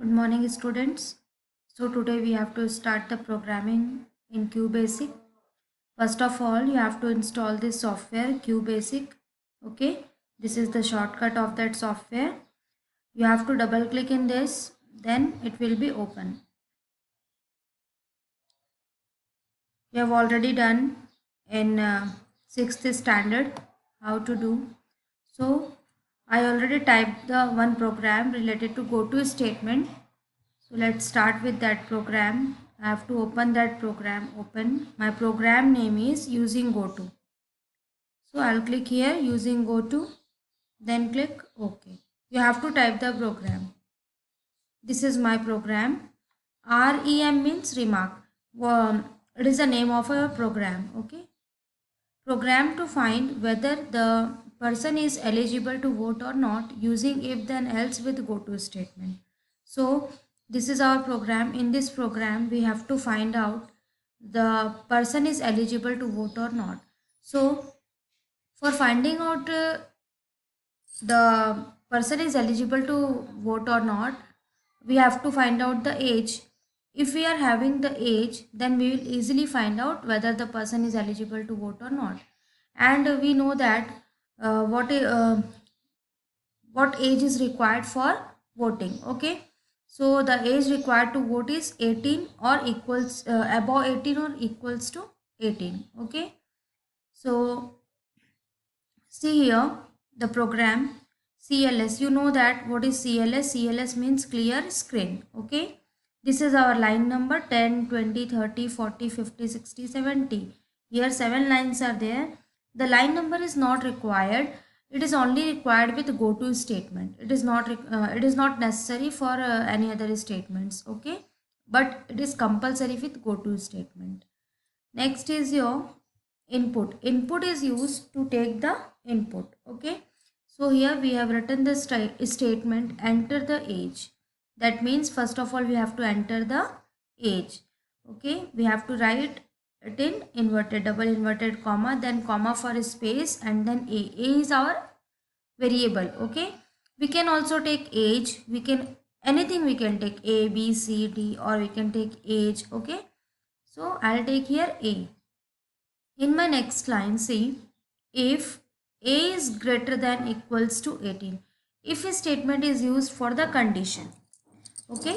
Good morning, students. So today we have to start the programming in QBASIC. First of all, you have to install this software QBASIC. Okay, this is the shortcut of that software. You have to double click in this, then it will be open. You have already done in 6th standard how to do. So I already typed the one program related to go to statement. So let's start with that program. I have to open that program. Open. My program name is using goto. So I'll click here using goto. Then click OK. You have to type the program. This is my program. REM means remark. It is the name of a program. Okay. Program to find whether the person is eligible to vote or not using if then else with go to statement. So this is our program. In this program we have to find out the person is eligible to vote or not. So for finding out the person is eligible to vote or not, we have to find out the age. If we are having the age, then we will easily find out whether the person is eligible to vote or not. And we know that uh, what i- uh, what age is required for voting. Okay, so the age required to vote is 18 or equals above 18 or equals to 18. Okay, so see here the program CLS. You know that what is CLS? CLS means clear screen. Okay, this is our line number 10, 20, 30, 40, 50, 60, 70. Here 7 lines are there. The line number is not required. It is only required with go to statement. It is not necessary for any other statements. Okay, but it is compulsory with go to statement. Next is your input. Input is used to take the input. Okay, so here we have written the statement enter the age. That means first of all we have to enter the age. Okay, we have to write it in inverted, double inverted comma, then comma for space, and then a is our variable. Okay, we can also take age. We can anything, we can take a b c d, or we can take age. Okay, so I'll take here a. In my next line, see, if a is greater than equals to 18. If a statement is used for the condition. Okay,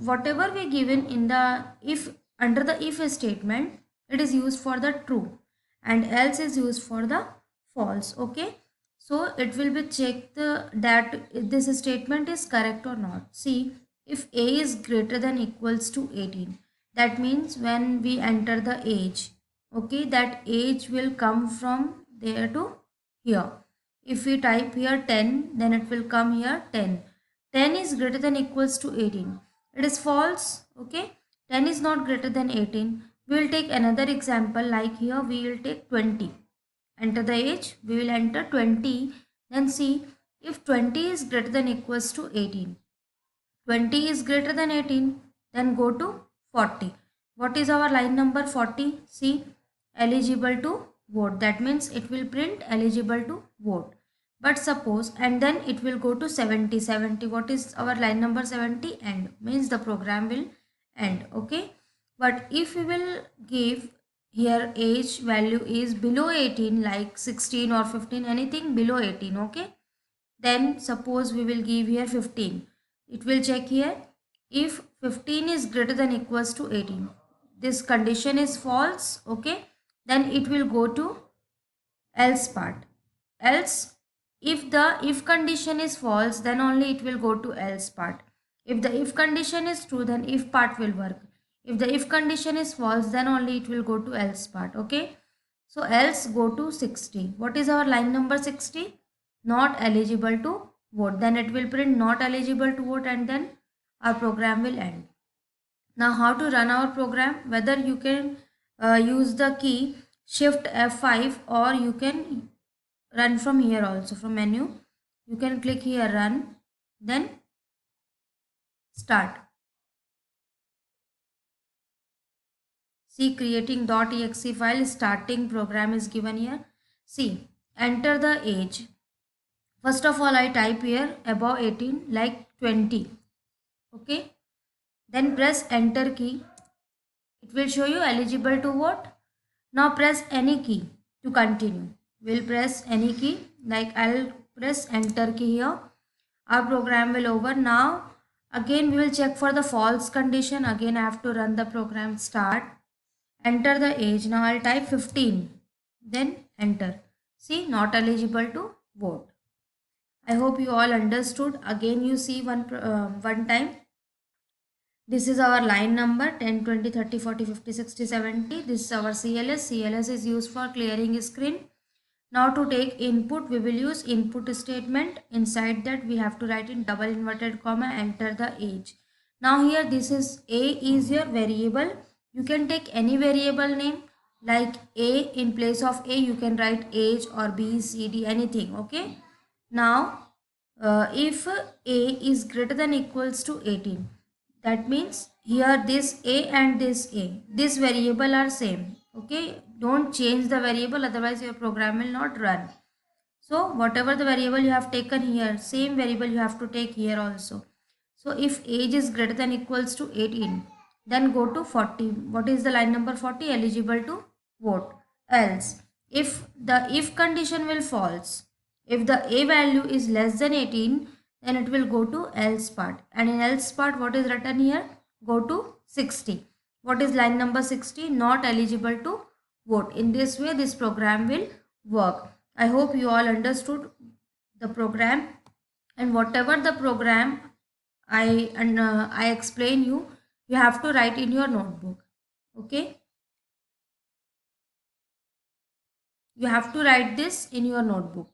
whatever we given in the if, under the if statement, it is used for the true and else is used for the false. Okay, so it will be checked that this statement is correct or not. See, if a is greater than equals to 18, that means when we enter the age, okay, that age will come from there to here. If we type here 10, then it will come here 10. 10 is greater than equals to 18. It is false. Okay, 10 is not greater than 18. We will take another example, like here we will take 20. Enter the age, we will enter 20. Then see, if 20 is greater than equals to 18, 20 is greater than 18, then go to 40. What is our line number 40? See, eligible to vote. That means it will print eligible to vote. But suppose, and then it will go to 70. 70, what is our line number 70? End. Means the program will end. Okay. But if we will give here age value is below 18, like 16 or 15, anything below 18. Okay, then suppose we will give here 15. It will check here if 15 is greater than equals to 18. This condition is false. Okay, then it will go to else part. Else, if the if condition is false, then only it will go to else part. If the if condition is true, then if part will work. If the if condition is false, then only it will go to else part. Okay, so else go to 60. What is our line number 60? Not eligible to vote. Then it will print not eligible to vote, and then our program will end. Now how to run our program? Whether you can use the key shift F5, or you can run from here also, from menu. You can click here run, then start. See, creating .exe file, starting program is given here. See, enter the age. First of all, I type here above 18, like 20. Okay, then press enter key. It will show you eligible to vote. Now press any key to continue. We'll press any key, like I'll press enter key here. Our program will over. Now again we will check for the false condition. Again I have to run the program. Start, enter the age. Now I'll type 15, then enter. See, not eligible to vote. I hope you all understood. Again you see one time. This is our line number 10, 20, 30, 40, 50, 60, 70. This is our CLS. CLS is used for clearing screen. Now to take input, we will use input statement. Inside that we have to write in double inverted comma, enter the age. Now here this is A is your variable. You can take any variable name, like A. In place of A you can write age or B, C, D, anything. Okay. Now if A is greater than equals to 18, that means here this A and this variable are same. Okay, don't change the variable, otherwise your program will not run. So whatever the variable you have taken here, same variable you have to take here also. So if age is greater than equals to 18, then go to 40. What is the line number 40? Eligible to vote. Else, if the if condition will false, if the A value is less than 18, then it will go to else part. And in else part, what is written here? Go to 60. What is line number 60? Not eligible to vote. In this way, this program will work. I hope you all understood the program, and whatever the program I explain you, you have to write in your notebook. Okay, you have to write this in your notebook.